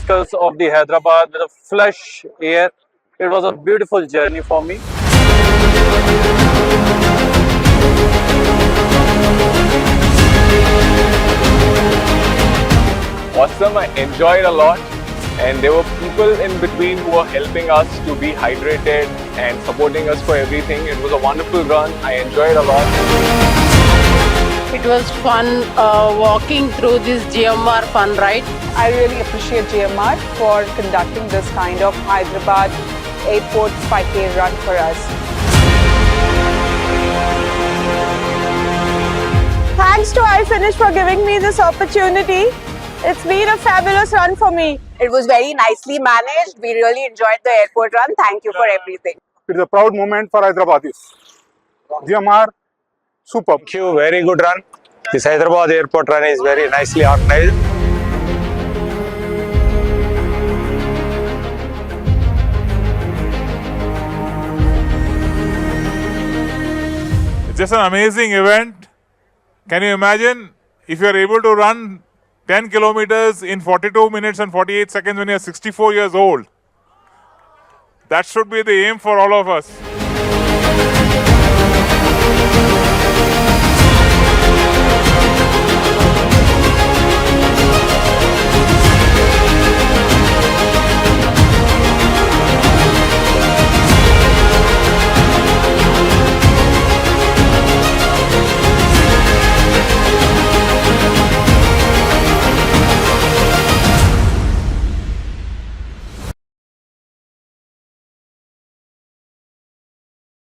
outskirts of the Hyderabad with a fresh air. It was a beautiful journey for me. Awesome, I enjoyed a lot, and there were people in between who were helping us to be hydrated and supporting us for everything. It was a wonderful run. I enjoyed a lot. It was fun walking through this GMR fun ride. I really appreciate GMR for conducting this kind of Hyderabad Airport 5K run for us. Thanks to iFinish for giving me this opportunity. It's been a fabulous run for me. It was very nicely managed. We really enjoyed the airport run. Thank you for everything. It's a proud moment for Hyderabadis. GMR, superb. Thank you, very good run. This Hyderabad Airport Run is very nicely organized. It's just an amazing event. Can you imagine if you are able to run 10 kilometers in 42 minutes and 48 seconds when you are 64 years old? That should be the aim for all of us.